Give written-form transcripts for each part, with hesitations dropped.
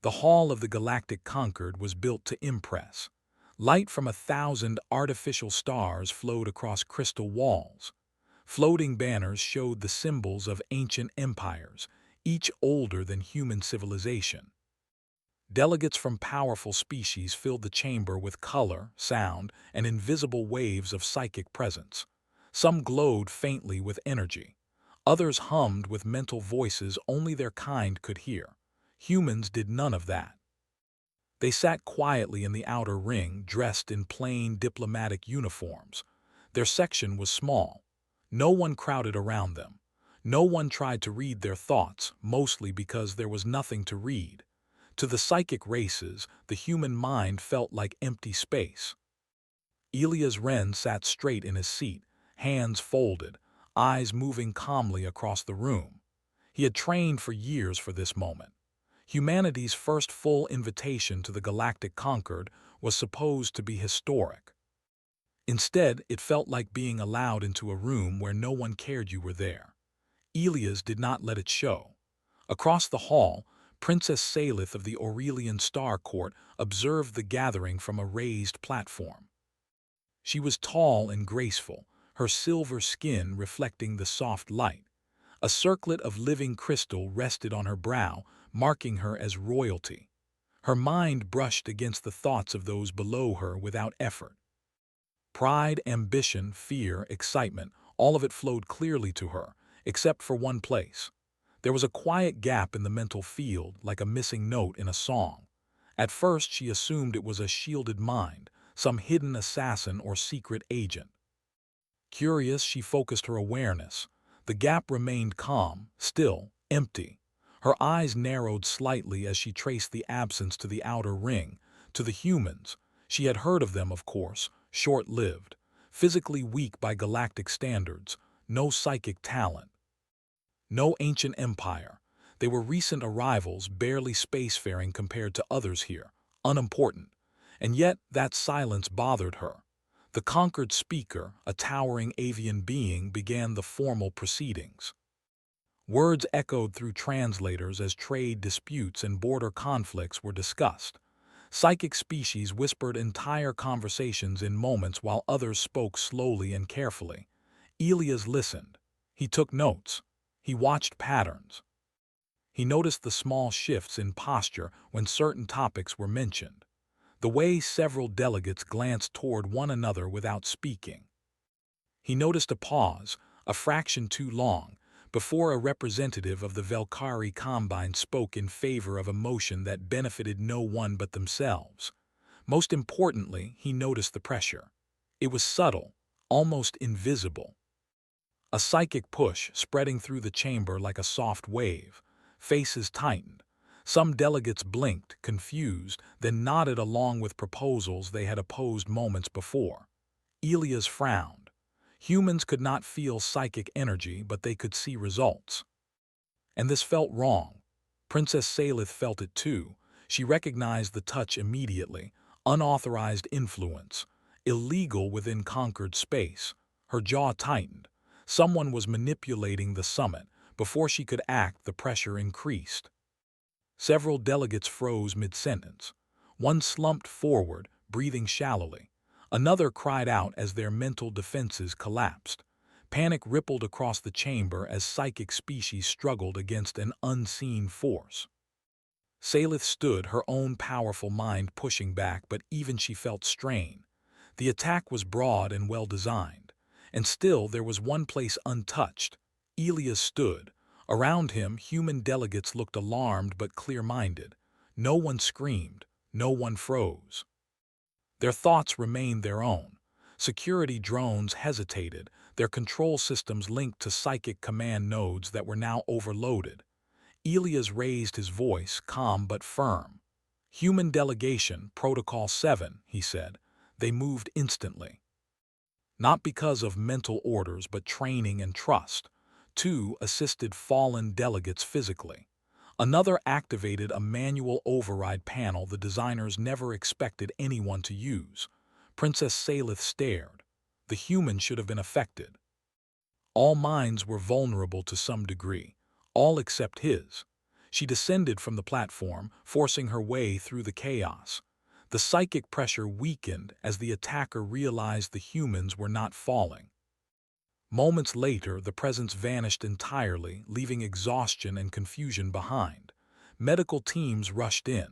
The Hall of the Galactic Concord was built to impress. Light from 1,000 artificial stars flowed across crystal walls. Floating banners showed the symbols of ancient empires, each older than human civilization. Delegates from powerful species filled the chamber with color, sound, and invisible waves of psychic presence. Some glowed faintly with energy. Others hummed with mental voices only their kind could hear. Humans did none of that. They sat quietly in the outer ring, dressed in plain diplomatic uniforms. Their section was small. No one crowded around them. No one tried to read their thoughts, mostly because there was nothing to read. To the psychic races, the human mind felt like empty space. Elias Wren sat straight in his seat, hands folded, eyes moving calmly across the room. He had trained for years for this moment. Humanity's first full invitation to the Galactic Concord was supposed to be historic. Instead, it felt like being allowed into a room where no one cared you were there. Elias did not let it show. Across the hall, Princess Salith of the Aurelian Star Court observed the gathering from a raised platform. She was tall and graceful, her silver skin reflecting the soft light. A circlet of living crystal rested on her brow, marking her as royalty. Her mind brushed against the thoughts of those below her without effort. Pride, ambition, fear, excitement, all of it flowed clearly to her, except for one place. There was a quiet gap in the mental field, like a missing note in a song. At first she assumed it was a shielded mind, some hidden assassin or secret agent. Curious, she focused her awareness. The gap remained calm, still, empty. Her eyes narrowed slightly as she traced the absence to the outer ring, to the humans. She had heard of them, of course, short-lived, physically weak by galactic standards, no psychic talent. No ancient empire. They were recent arrivals, barely spacefaring compared to others here, unimportant. And yet that silence bothered her. The conquered speaker, a towering avian being, began the formal proceedings. Words echoed through translators as trade disputes and border conflicts were discussed. Psychic species whispered entire conversations in moments while others spoke slowly and carefully. Elias listened. He took notes. He watched patterns. He noticed the small shifts in posture when certain topics were mentioned, the way several delegates glanced toward one another without speaking. He noticed a pause, a fraction too long, before a representative of the Velkari Combine spoke in favor of a motion that benefited no one but themselves. Most importantly, he noticed the pressure. It was subtle, almost invisible. A psychic push spreading through the chamber like a soft wave. Faces tightened. Some delegates blinked, confused, then nodded along with proposals they had opposed moments before. Elias frowned. Humans could not feel psychic energy, but they could see results. And this felt wrong. Princess Salith felt it too. She recognized the touch immediately. Unauthorized influence. Illegal within conquered space. Her jaw tightened. Someone was manipulating the summit. Before she could act, the pressure increased. Several delegates froze mid-sentence. One slumped forward, breathing shallowly. Another cried out as their mental defenses collapsed. Panic rippled across the chamber as psychic species struggled against an unseen force. Salith stood, her own powerful mind pushing back, but even she felt strain. The attack was broad and well-designed. And still there was one place untouched. Elias stood. Around him, human delegates looked alarmed but clear-minded. No one screamed. No one froze. Their thoughts remained their own. Security drones hesitated, their control systems linked to psychic command nodes that were now overloaded. Elias raised his voice, calm but firm. "Human delegation, Protocol 7, he said. They moved instantly. Not because of mental orders, but training and trust. Two assisted fallen delegates physically. Another activated a manual override panel the designers never expected anyone to use. Princess Salith stared. The human should have been affected. All minds were vulnerable to some degree, all except his. She descended from the platform, forcing her way through the chaos. The psychic pressure weakened as the attacker realized the humans were not falling. Moments later, the presence vanished entirely, leaving exhaustion and confusion behind. Medical teams rushed in.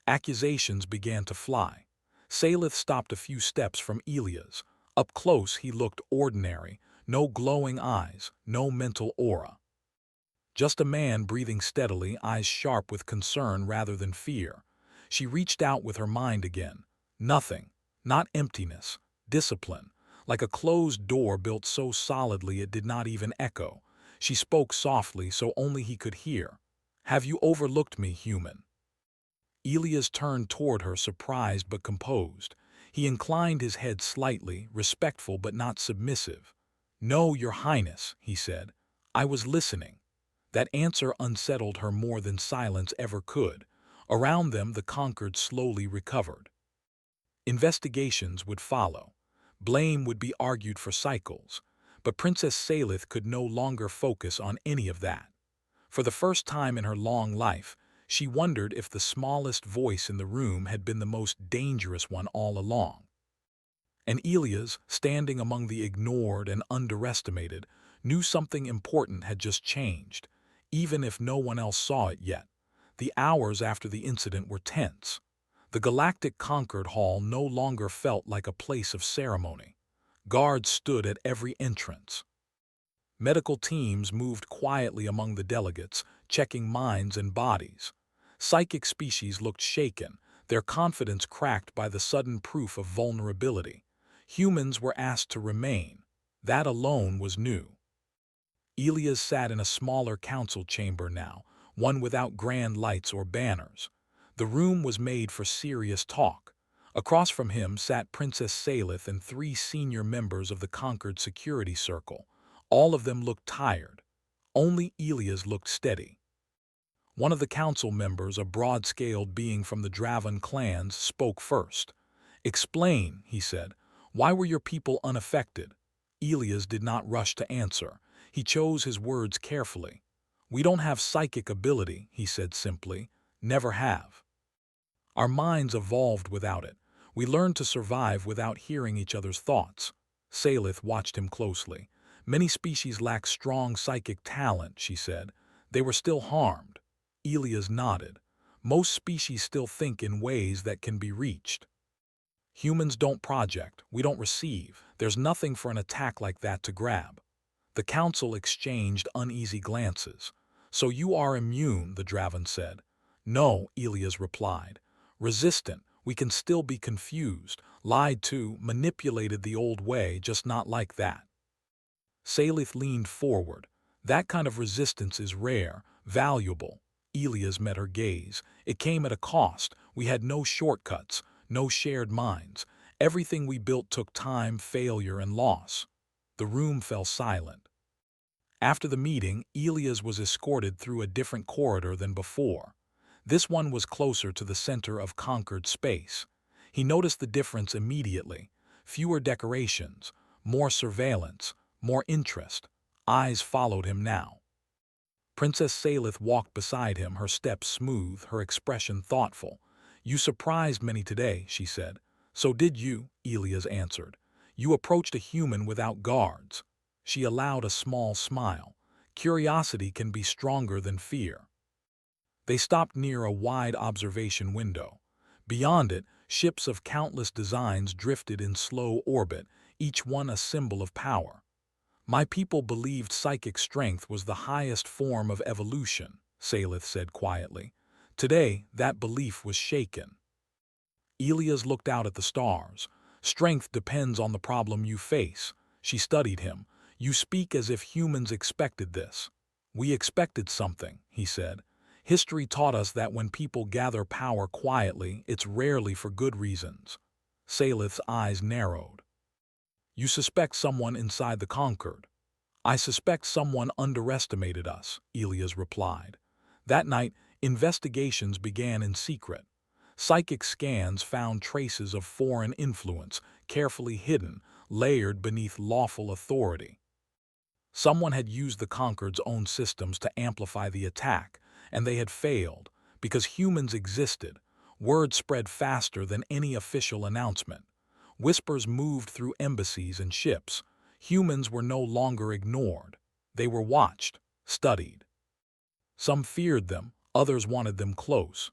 Accusations began to fly. Salith stopped a few steps from Elias. Up close, he looked ordinary, no glowing eyes, no mental aura. Just a man breathing steadily, eyes sharp with concern rather than fear. She reached out with her mind again. Nothing, not emptiness, discipline, like a closed door built so solidly it did not even echo. She spoke softly so only he could hear. "Have you overlooked me, human?" Elias turned toward her, surprised but composed. He inclined his head slightly, respectful but not submissive. "No, Your Highness," he said. "I was listening." That answer unsettled her more than silence ever could. Around them, the conquered slowly recovered. Investigations would follow. Blame would be argued for cycles. But Princess Salith could no longer focus on any of that. For the first time in her long life, she wondered if the smallest voice in the room had been the most dangerous one all along. And Elias, standing among the ignored and underestimated, knew something important had just changed, even if no one else saw it yet. The hours after the incident were tense. The Galactic Concord Hall no longer felt like a place of ceremony. Guards stood at every entrance. Medical teams moved quietly among the delegates, checking minds and bodies. Psychic species looked shaken, their confidence cracked by the sudden proof of vulnerability. Humans were asked to remain. That alone was new. Elias sat in a smaller council chamber now, one without grand lights or banners. The room was made for serious talk. Across from him sat Princess Salith and 3 senior members of the Conquered Security Circle. All of them looked tired. Only Elias looked steady. One of the council members, a broad-scaled being from the Draven clans, spoke first. "Explain," he said. "Why were your people unaffected?" Elias did not rush to answer. He chose his words carefully. "We don't have psychic ability," he said simply. "Never have. Our minds evolved without it. We learned to survive without hearing each other's thoughts." Salith watched him closely. "Many species lack strong psychic talent," she said. "They were still harmed." Elias nodded. "Most species still think in ways that can be reached. Humans don't project, we don't receive. There's nothing for an attack like that to grab." The council exchanged uneasy glances. "So you are immune," the Draven said. "No," Elias replied. "Resistant, we can still be confused, lied to, manipulated the old way, just not like that." Salith leaned forward. "That kind of resistance is rare, valuable." Elias met her gaze. "It came at a cost. We had no shortcuts, no shared minds. Everything we built took time, failure, and loss." The room fell silent. After the meeting, Elias was escorted through a different corridor than before. This one was closer to the center of conquered space. He noticed the difference immediately. Fewer decorations, more surveillance, more interest. Eyes followed him now. Princess Salith walked beside him, her steps smooth, her expression thoughtful. "You surprised many today," she said. "So did you," Elias answered. "You approached a human without guards." She allowed a small smile. "Curiosity can be stronger than fear." They stopped near a wide observation window. Beyond it, ships of countless designs drifted in slow orbit, each one a symbol of power. "My people believed psychic strength was the highest form of evolution," Salith said quietly. "Today, that belief was shaken." Elias looked out at the stars. "Strength depends on the problem you face." She studied him. "You speak as if humans expected this." "We expected something," he said. "History taught us that when people gather power quietly, it's rarely for good reasons." Salith's eyes narrowed. "You suspect someone inside the Conquered." "I suspect someone underestimated us," Elias replied. That night, investigations began in secret. Psychic scans found traces of foreign influence, carefully hidden, layered beneath lawful authority. Someone had used the Conquered's own systems to amplify the attack, and they had failed. Because humans existed, word spread faster than any official announcement. Whispers moved through embassies and ships. Humans were no longer ignored. They were watched, studied. Some feared them, others wanted them close.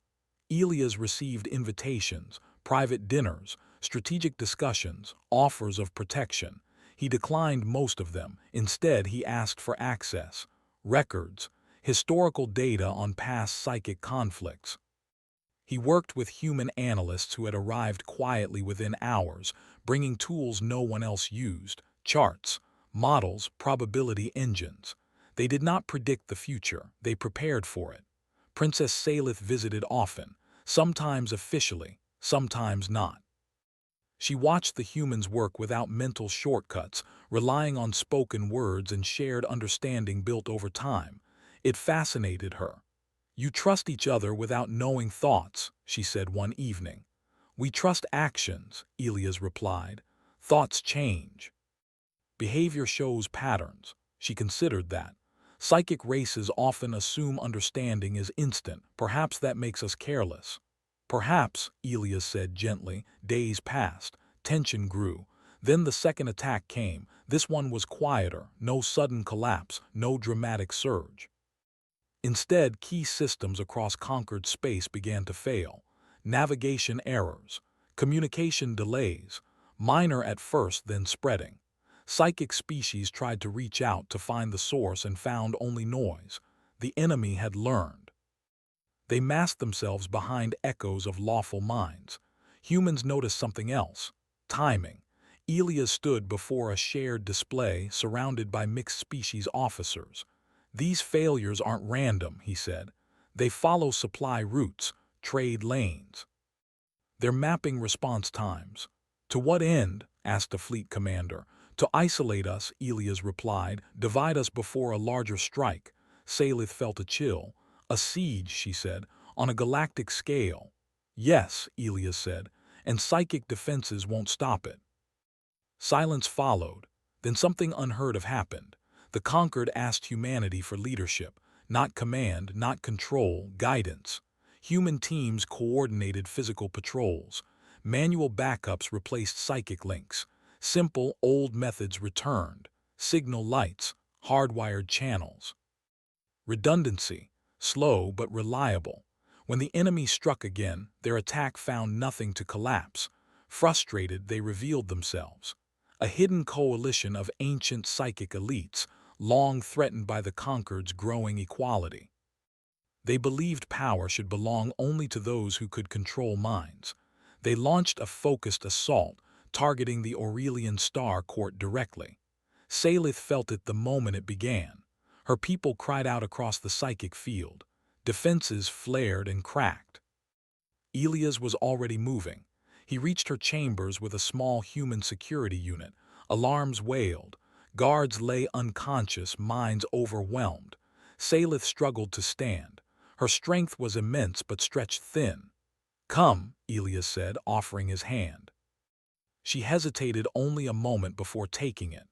Elias received invitations, private dinners, strategic discussions, offers of protection. He declined most of them. Instead, he asked for access, records, historical data on past psychic conflicts. He worked with human analysts who had arrived quietly within hours, bringing tools no one else used, charts, models, probability engines. They did not predict the future, they prepared for it. Princess Salith visited often, sometimes officially, sometimes not. She watched the humans work without mental shortcuts, relying on spoken words and shared understanding built over time. It fascinated her. "You trust each other without knowing thoughts," she said one evening. "We trust actions," Elias replied. "Thoughts change. Behavior shows patterns." She considered that. Psychic races often assume understanding is instant. Perhaps that makes us careless. "Perhaps," Elias said gently. Days passed. Tension grew. Then the second attack came. This one was quieter. No sudden collapse. No dramatic surge. Instead, key systems across conquered space began to fail. Navigation errors. Communication delays. Minor at first, then spreading. Psychic species tried to reach out to find the source and found only noise. The enemy had learned. They masked themselves behind echoes of lawful minds. Humans noticed something else. Timing. Elias stood before a shared display surrounded by mixed species officers. "These failures aren't random," he said. "They follow supply routes, trade lanes. They're mapping response times." "To what end?" asked a fleet commander. "To isolate us," Elias replied. "Divide us before a larger strike." Salith felt a chill. "A siege," she said, "on a galactic scale." "Yes," Elias said, "and psychic defenses won't stop it." Silence followed. Then something unheard of happened. The conquered asked humanity for leadership, not command, not control, guidance. Human teams coordinated physical patrols. Manual backups replaced psychic links. Simple, old methods returned. Signal lights, hardwired channels. Redundancy, slow but reliable. When the enemy struck again, their attack found nothing to collapse. Frustrated, they revealed themselves. A hidden coalition of ancient psychic elites, long threatened by the conquered's growing equality. They believed power should belong only to those who could control minds. They launched a focused assault, targeting the Aurelian Star Court directly. Salith felt it the moment it began. Her people cried out across the psychic field. Defenses flared and cracked. Elias was already moving. He reached her chambers with a small human security unit. Alarms wailed. Guards lay unconscious, minds overwhelmed. Salith struggled to stand. Her strength was immense but stretched thin. "Come," Elias said, offering his hand. She hesitated only a moment before taking it.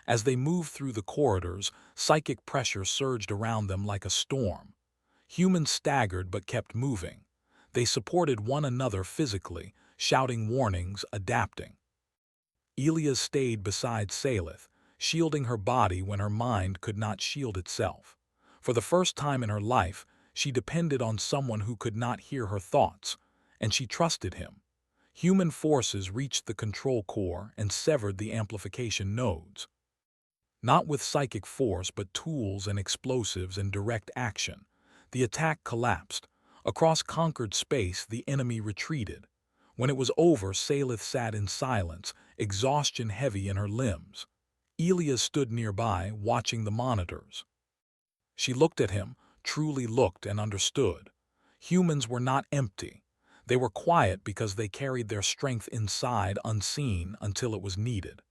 As they moved through the corridors, psychic pressure surged around them like a storm. Humans staggered but kept moving. They supported one another physically, shouting warnings, adapting. Elias stayed beside Salith, shielding her body when her mind could not shield itself. For the first time in her life, she depended on someone who could not hear her thoughts, and she trusted him. Human forces reached the control core and severed the amplification nodes. Not with psychic force, but tools and explosives and direct action. The attack collapsed. Across conquered space, the enemy retreated. When it was over, Salith sat in silence, exhaustion heavy in her limbs. Elias stood nearby, watching the monitors. She looked at him, truly looked and understood. Humans were not empty. They were quiet because they carried their strength inside, unseen, until it was needed.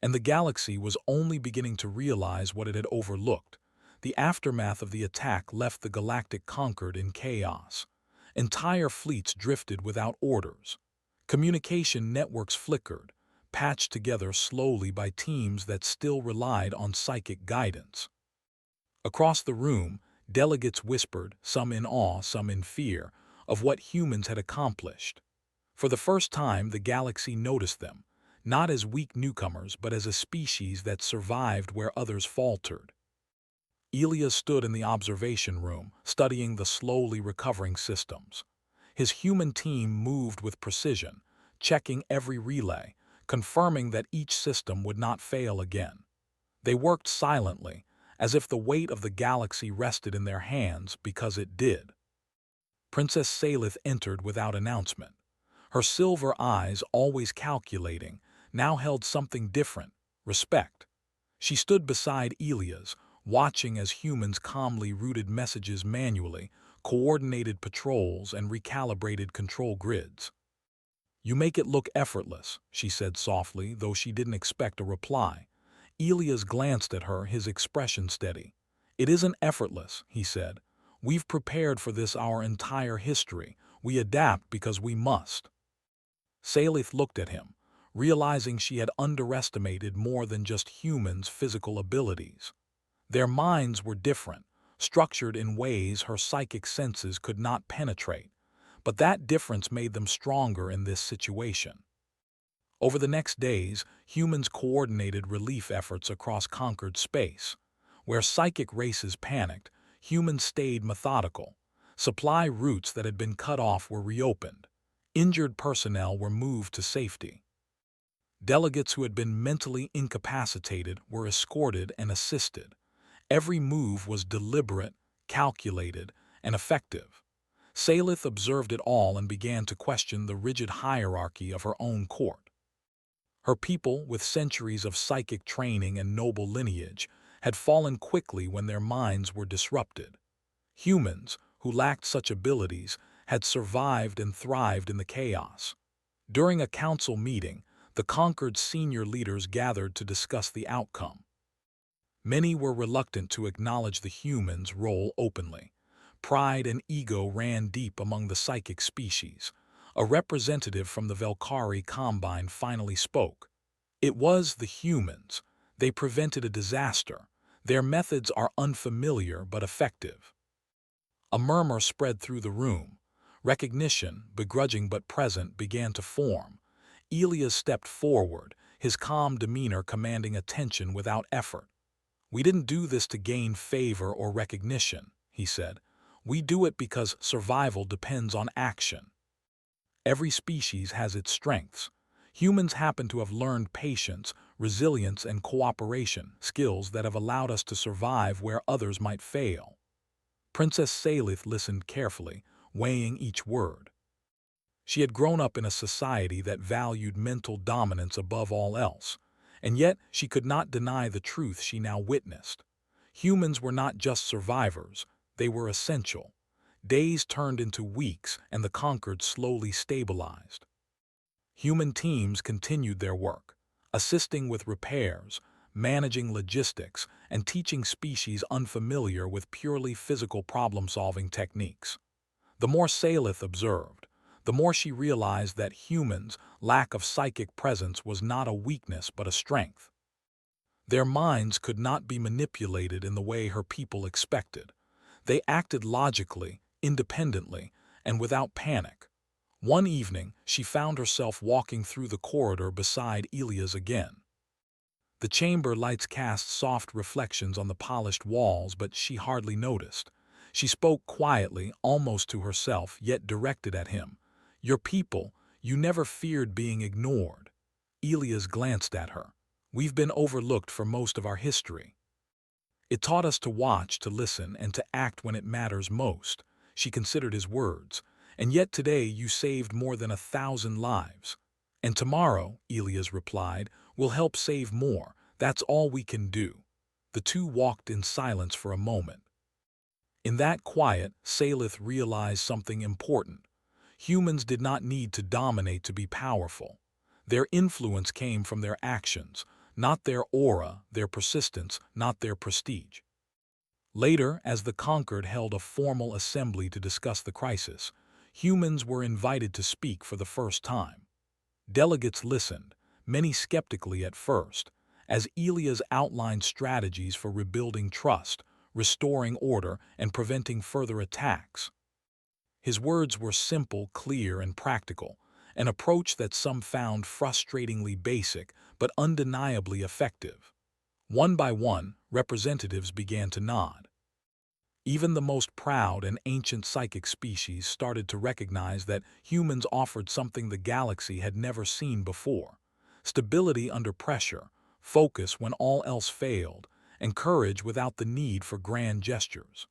And the galaxy was only beginning to realize what it had overlooked. The aftermath of the attack left the galactic conquered in chaos. Entire fleets drifted without orders. Communication networks flickered, patched together slowly by teams that still relied on psychic guidance. Across the room, Delegates whispered, some in awe, some in fear, of what humans had accomplished. For the first time, the galaxy noticed them, not as weak newcomers, but as a species that survived where others faltered. Elias stood in the observation room, studying the slowly recovering systems. His human team moved with precision, checking every relay, confirming that each system would not fail again. They worked silently, as if the weight of the galaxy rested in their hands because it did. Princess Salith entered without announcement. Her silver eyes, always calculating, now held something different: respect. She stood beside Elias, watching as humans calmly routed messages manually, coordinated patrols, and recalibrated control grids. "You make it look effortless," she said softly, though she didn't expect a reply. Elias glanced at her, his expression steady. "It isn't effortless," he said. "We've prepared for this our entire history. We adapt because we must." Salith looked at him, realizing she had underestimated more than just humans' physical abilities. Their minds were different, structured in ways her psychic senses could not penetrate, but that difference made them stronger in this situation. Over the next days, humans coordinated relief efforts across conquered space. Where psychic races panicked, humans stayed methodical. Supply routes that had been cut off were reopened. Injured personnel were moved to safety. Delegates who had been mentally incapacitated were escorted and assisted. Every move was deliberate, calculated, and effective. Salith observed it all and began to question the rigid hierarchy of her own court. Her people, with centuries of psychic training and noble lineage, had fallen quickly when their minds were disrupted. Humans, who lacked such abilities, had survived and thrived in the chaos. During a council meeting, the conquered senior leaders gathered to discuss the outcome. Many were reluctant to acknowledge the humans' role openly. Pride and ego ran deep among the psychic species. A representative from the Velkari Combine finally spoke. "It was the humans. They prevented a disaster. Their methods are unfamiliar but effective." A murmur spread through the room. Recognition, begrudging but present, began to form. Elias stepped forward, his calm demeanor commanding attention without effort. "We didn't do this to gain favor or recognition," he said. "We do it because survival depends on action. Every species has its strengths. Humans happen to have learned patience, resilience, and cooperation, skills that have allowed us to survive where others might fail." Princess Salith listened carefully, weighing each word. She had grown up in a society that valued mental dominance above all else, and yet she could not deny the truth she now witnessed. Humans were not just survivors, they were essential. Days turned into weeks, and the conquered slowly stabilized. Human teams continued their work, assisting with repairs, managing logistics, and teaching species unfamiliar with purely physical problem-solving techniques. The more Salith observed, the more she realized that humans' lack of psychic presence was not a weakness but a strength. Their minds could not be manipulated in the way her people expected. They acted logically, independently, and without panic. One evening, she found herself walking through the corridor beside Elias again. The chamber lights cast soft reflections on the polished walls, but she hardly noticed. She spoke quietly, almost to herself, yet directed at him. "Your people, you never feared being ignored." Elias glanced at her. "We've been overlooked for most of our history. It taught us to watch, to listen, and to act when it matters most." She considered his words. "And yet today you saved more than 1,000 lives. And tomorrow," Elias replied, "we'll help save more. That's all we can do." The two walked in silence for a moment. In that quiet, Salith realized something important. Humans did not need to dominate to be powerful. Their influence came from their actions, not their aura, their persistence, not their prestige. Later, as the conquered held a formal assembly to discuss the crisis, humans were invited to speak for the first time. Delegates listened, many skeptically at first, as Elias outlined strategies for rebuilding trust, restoring order and preventing further attacks. His words were simple, clear, and practical, an approach that some found frustratingly basic but undeniably effective. One by one, representatives began to nod. Even the most proud and ancient psychic species started to recognize that humans offered something the galaxy had never seen before: stability under pressure, focus when all else failed, and courage without the need for grand gestures.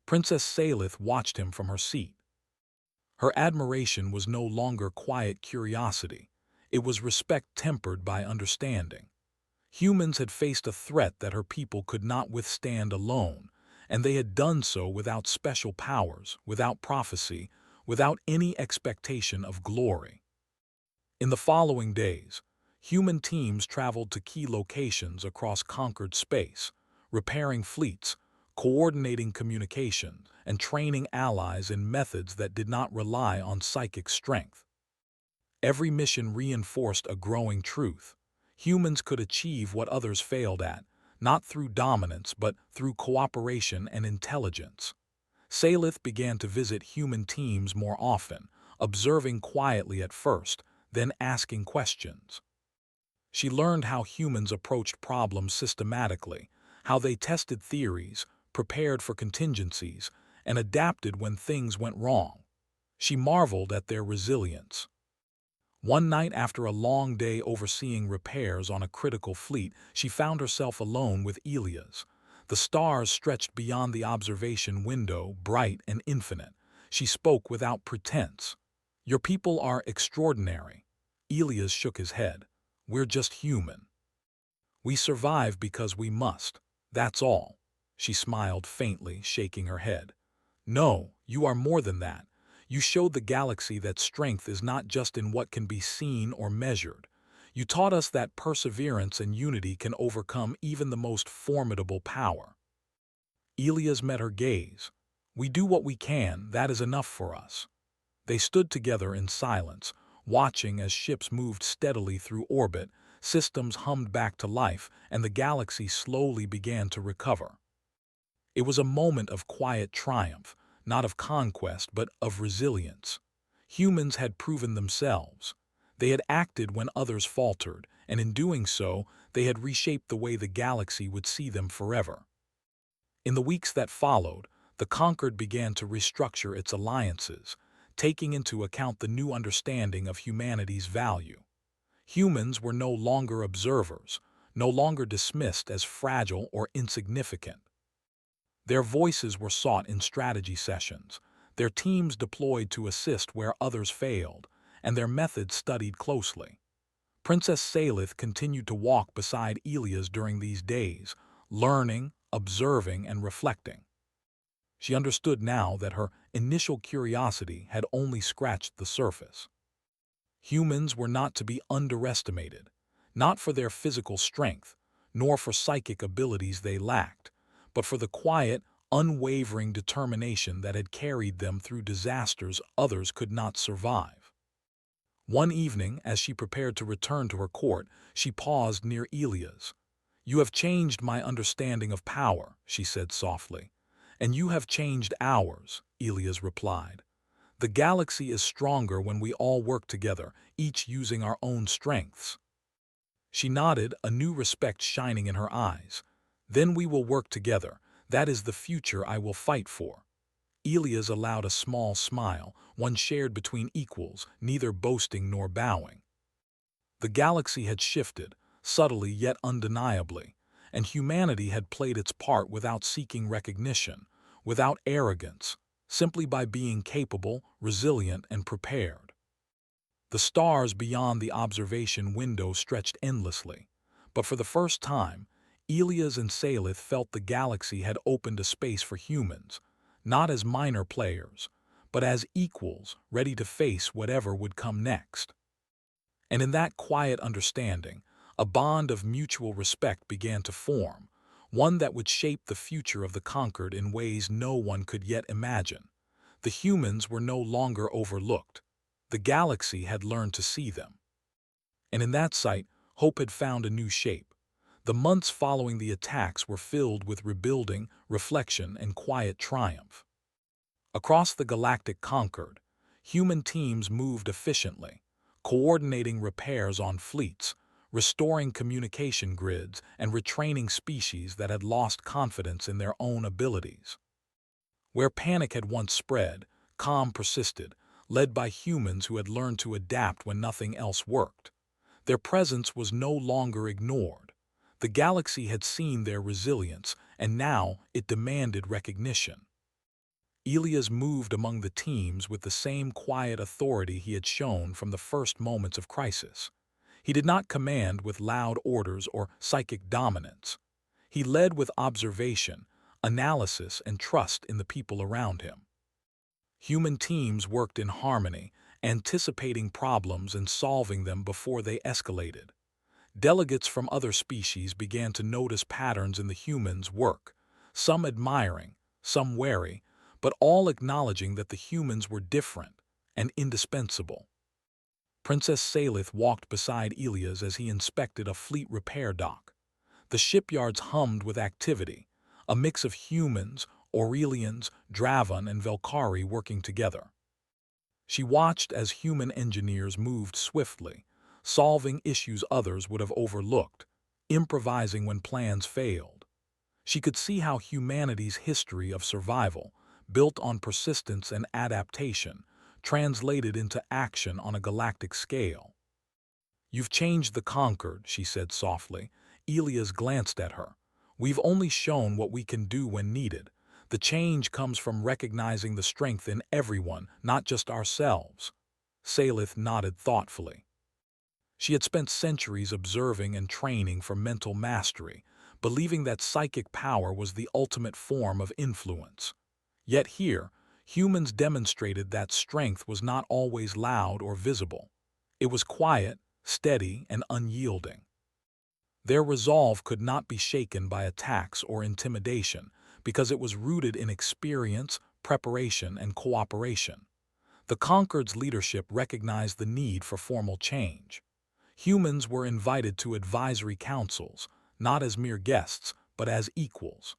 Princess Salith watched him from her seat. Her admiration was no longer quiet curiosity. It was respect tempered by understanding. Humans had faced a threat that her people could not withstand alone, and they had done so without special powers, without prophecy, without any expectation of glory. In the following days, human teams traveled to key locations across conquered space, repairing fleets, coordinating communication, and training allies in methods that did not rely on psychic strength. Every mission reinforced a growing truth: humans could achieve what others failed at, not through dominance but through cooperation and intelligence. Salith began to visit human teams more often, observing quietly at first, then asking questions. She learned how humans approached problems systematically, how they tested theories, prepared for contingencies, and adapted when things went wrong. She marveled at their resilience. One night, after a long day overseeing repairs on a critical fleet, she found herself alone with Elias. The stars stretched beyond the observation window, bright and infinite. She spoke without pretense. "Your people are extraordinary." Elias shook his head. "We're just human. We survive because we must. That's all." She smiled faintly, shaking her head. "No, you are more than that. You showed the galaxy that strength is not just in what can be seen or measured. You taught us that perseverance and unity can overcome even the most formidable power." Elias met her gaze. "We do what we can, that is enough for us." They stood together in silence, watching as ships moved steadily through orbit, systems hummed back to life, and the galaxy slowly began to recover. It was a moment of quiet triumph, not of conquest but of resilience. Humans had proven themselves. They had acted when others faltered, and in doing so, they had reshaped the way the galaxy would see them forever. In the weeks that followed, the conquered began to restructure its alliances, taking into account the new understanding of humanity's value. Humans were no longer observers, no longer dismissed as fragile or insignificant. Their voices were sought in strategy sessions, their teams deployed to assist where others failed, and their methods studied closely. Princess Salith continued to walk beside Elias during these days, learning, observing, and reflecting. She understood now that her initial curiosity had only scratched the surface. Humans were not to be underestimated, not for their physical strength, nor for psychic abilities they lacked, but for the quiet, unwavering determination that had carried them through disasters others could not survive. One evening, as she prepared to return to her court, she paused near Elias. "You have changed my understanding of power," she said softly. "And you have changed ours," Elias replied. "The galaxy is stronger when we all work together, each using our own strengths." She nodded, a new respect shining in her eyes. "Then we will work together. That is the future I will fight for." Elias allowed a small smile, one shared between equals, neither boasting nor bowing. The galaxy had shifted, subtly yet undeniably, and humanity had played its part without seeking recognition, without arrogance, simply by being capable, resilient, and prepared. The stars beyond the observation window stretched endlessly, but for the first time, Elias and Salith felt the galaxy had opened a space for humans, not as minor players, but as equals ready to face whatever would come next. And in that quiet understanding, a bond of mutual respect began to form, one that would shape the future of the conquered in ways no one could yet imagine. The humans were no longer overlooked. The galaxy had learned to see them. And in that sight, hope had found a new shape. The months following the attacks were filled with rebuilding, reflection, and quiet triumph. Across the galactic Concord, human teams moved efficiently, coordinating repairs on fleets, restoring communication grids, and retraining species that had lost confidence in their own abilities. Where panic had once spread, calm persisted, led by humans who had learned to adapt when nothing else worked. Their presence was no longer ignored. The galaxy had seen their resilience, and now it demanded recognition. Elias moved among the teams with the same quiet authority he had shown from the first moments of crisis. He did not command with loud orders or psychic dominance. He led with observation, analysis, and trust in the people around him. Human teams worked in harmony, anticipating problems and solving them before they escalated. Delegates from other species began to notice patterns in the humans' work, some admiring, some wary, but all acknowledging that the humans were different and indispensable. Princess Salith walked beside Elias as he inspected a fleet repair dock. The shipyards hummed with activity, a mix of humans, Aurelians, Dravan, and Velkari working together. She watched as human engineers moved swiftly, solving issues others would have overlooked, improvising when plans failed. She could see how humanity's history of survival, built on persistence and adaptation, translated into action on a galactic scale. "You've changed the Concord," she said softly. Elias glanced at her. "We've only shown what we can do when needed. The change comes from recognizing the strength in everyone, not just ourselves." Salith nodded thoughtfully. She had spent centuries observing and training for mental mastery, believing that psychic power was the ultimate form of influence. Yet here, humans demonstrated that strength was not always loud or visible. It was quiet, steady, and unyielding. Their resolve could not be shaken by attacks or intimidation because it was rooted in experience, preparation, and cooperation. The Concord's leadership recognized the need for formal change. Humans were invited to advisory councils, not as mere guests, but as equals.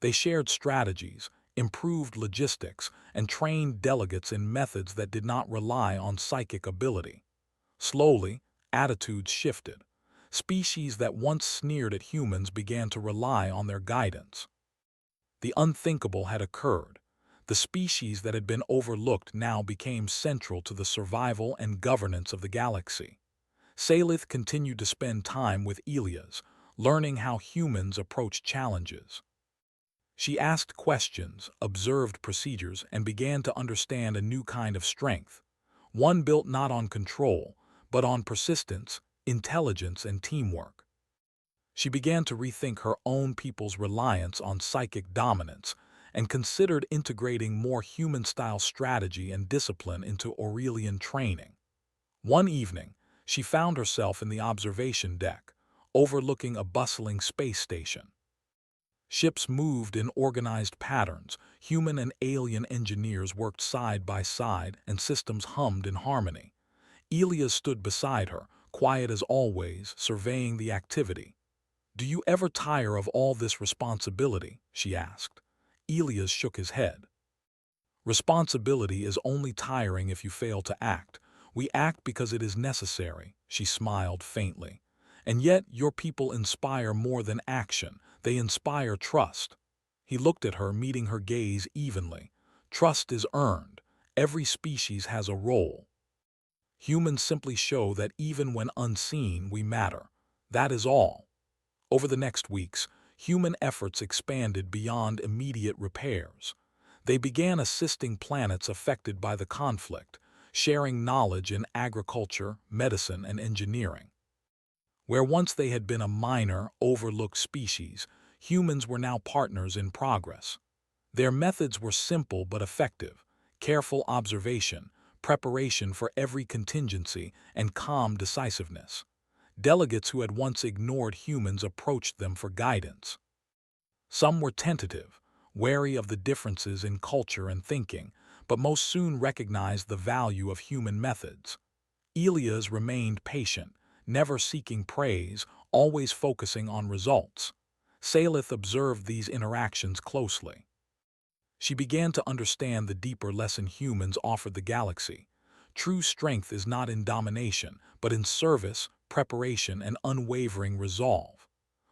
They shared strategies, improved logistics, and trained delegates in methods that did not rely on psychic ability. Slowly, attitudes shifted. Species that once sneered at humans began to rely on their guidance. The unthinkable had occurred. The species that had been overlooked now became central to the survival and governance of the galaxy. Salith continued to spend time with Elias, learning how humans approach challenges. She asked questions, observed procedures, and began to understand a new kind of strength, one built not on control, but on persistence, intelligence, and teamwork. She began to rethink her own people's reliance on psychic dominance and considered integrating more human-style strategy and discipline into Aurelian training. One evening, she found herself in the observation deck, overlooking a bustling space station. Ships moved in organized patterns, human and alien engineers worked side by side, and systems hummed in harmony. Elias stood beside her, quiet as always, surveying the activity. "Do you ever tire of all this responsibility?" she asked. Elias shook his head. "Responsibility is only tiring if you fail to act. We act because it is necessary," she smiled faintly. "And yet your people inspire more than action. They inspire trust." He looked at her, meeting her gaze evenly. "Trust is earned. Every species has a role. Humans simply show that even when unseen, we matter. That is all." Over the next weeks, human efforts expanded beyond immediate repairs. They began assisting planets affected by the conflict, sharing knowledge in agriculture, medicine, and engineering. Where once they had been a minor, overlooked species, humans were now partners in progress. Their methods were simple but effective: careful observation, preparation for every contingency, and calm decisiveness. Delegates who had once ignored humans approached them for guidance. Some were tentative, wary of the differences in culture and thinking, but most soon recognized the value of human methods. Elias remained patient, never seeking praise, always focusing on results. Salith observed these interactions closely. She began to understand the deeper lesson humans offered the galaxy. True strength is not in domination, but in service, preparation, and unwavering resolve.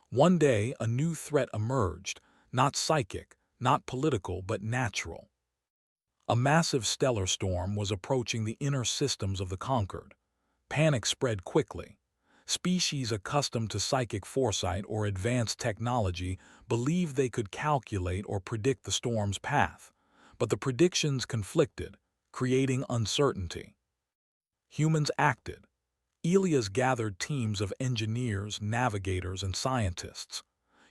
One day, a new threat emerged, not psychic, not political, but natural. A massive stellar storm was approaching the inner systems of the conquered. Panic spread quickly. Species accustomed to psychic foresight or advanced technology believed they could calculate or predict the storm's path, but the predictions conflicted, creating uncertainty. Humans acted. Elias gathered teams of engineers, navigators, and scientists.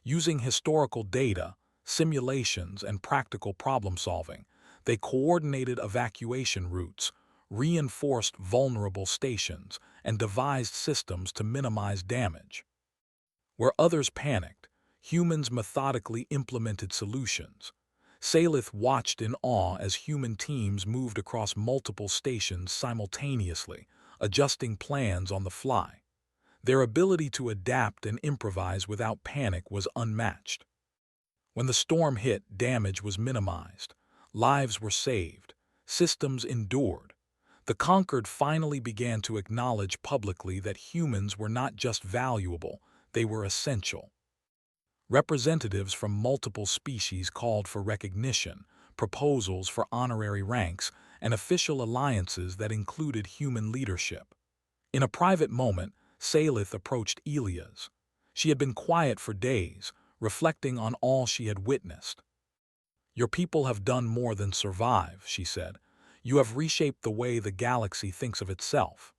Using historical data, simulations, and practical problem-solving, they coordinated evacuation routes, reinforced vulnerable stations, and devised systems to minimize damage. Where others panicked, humans methodically implemented solutions. Salith watched in awe as human teams moved across multiple stations simultaneously, adjusting plans on the fly. Their ability to adapt and improvise without panic was unmatched. When the storm hit, damage was minimized. Lives were saved. Systems endured. The conquered finally began to acknowledge publicly that humans were not just valuable, they were essential. Representatives from multiple species called for recognition, proposals for honorary ranks, and official alliances that included human leadership. In a private moment, Salith approached Elias. She had been quiet for days, reflecting on all she had witnessed. "Your people have done more than survive," she said. "You have reshaped the way the galaxy thinks of itself."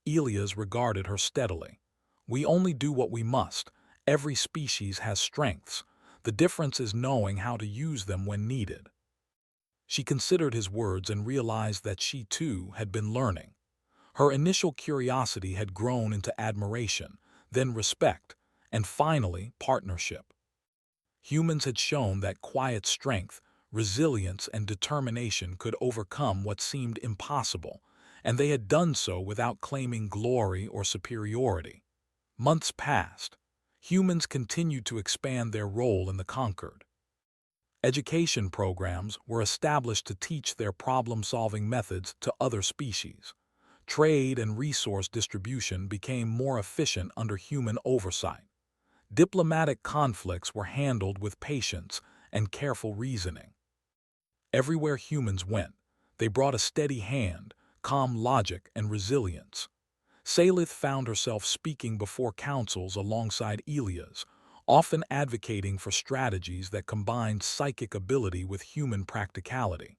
Elias regarded her steadily. "We only do what we must. Every species has strengths. The difference is knowing how to use them when needed." She considered his words and realized that she, too, had been learning. Her initial curiosity had grown into admiration, then respect, and finally partnership. Humans had shown that quiet strength, resilience, and determination could overcome what seemed impossible, and they had done so without claiming glory or superiority. Months passed. Humans continued to expand their role in the conquered. Education programs were established to teach their problem-solving methods to other species. Trade and resource distribution became more efficient under human oversight. Diplomatic conflicts were handled with patience and careful reasoning. Everywhere humans went, they brought a steady hand, calm logic, and resilience. Salith found herself speaking before councils alongside Elias, often advocating for strategies that combined psychic ability with human practicality.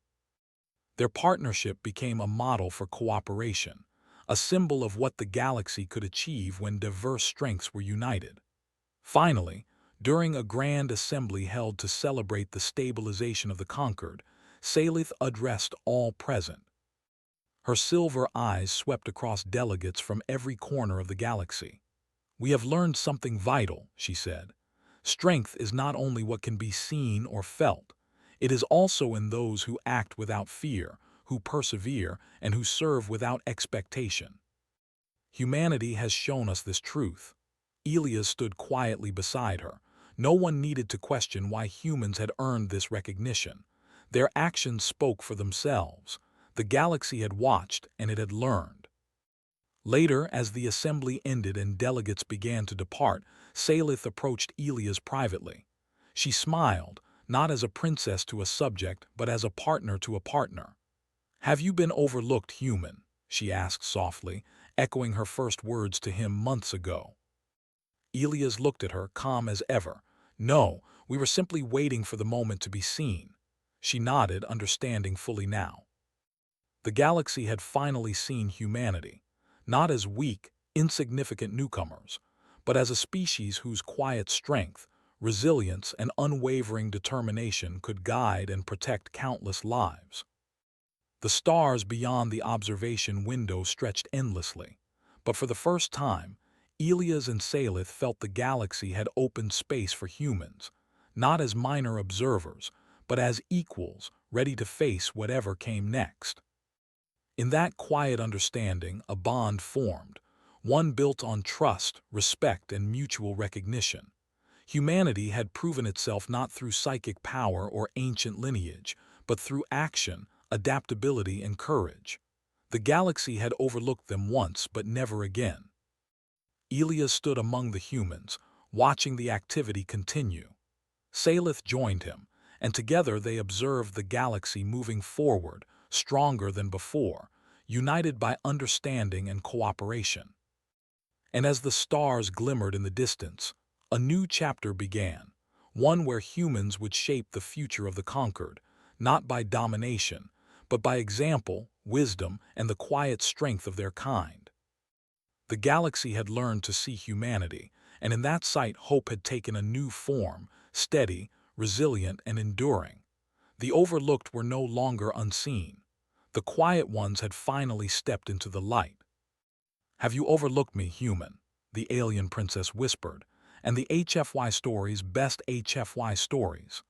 Their partnership became a model for cooperation, a symbol of what the galaxy could achieve when diverse strengths were united. Finally, during a grand assembly held to celebrate the stabilization of the conquered, Salith addressed all present. Her silver eyes swept across delegates from every corner of the galaxy. "We have learned something vital," she said. "Strength is not only what can be seen or felt, it is also in those who act without fear, who persevere, and who serve without expectation. Humanity has shown us this truth." Elias stood quietly beside her. No one needed to question why humans had earned this recognition. Their actions spoke for themselves. The galaxy had watched and it had learned. Later, as the assembly ended and delegates began to depart, Salith approached Elias privately. She smiled, not as a princess to a subject, but as a partner to a partner. "Have you been overlooked, human?" she asked softly, echoing her first words to him months ago. Elias looked at her, calm as ever. "No, we were simply waiting for the moment to be seen." She nodded, understanding fully now. The galaxy had finally seen humanity, not as weak, insignificant newcomers, but as a species whose quiet strength, resilience, and unwavering determination could guide and protect countless lives. The stars beyond the observation window stretched endlessly, but for the first time, Elias and Salith felt the galaxy had opened space for humans, not as minor observers, but as equals ready to face whatever came next. In that quiet understanding, a bond formed, one built on trust, respect, and mutual recognition. Humanity had proven itself not through psychic power or ancient lineage, but through action, adaptability, and courage. The galaxy had overlooked them once, but never again. Elias stood among the humans, watching the activity continue. Salith joined him, and together they observed the galaxy moving forward, stronger than before, united by understanding and cooperation. And as the stars glimmered in the distance, a new chapter began, one where humans would shape the future of the conquered, not by domination, but by example, wisdom, and the quiet strength of their kind. The galaxy had learned to see humanity, and in that sight hope had taken a new form, steady, resilient, and enduring. The overlooked were no longer unseen. The quiet ones had finally stepped into the light. "Have you overlooked me, human?" the alien princess whispered, and the HFY Stories' best HFY stories.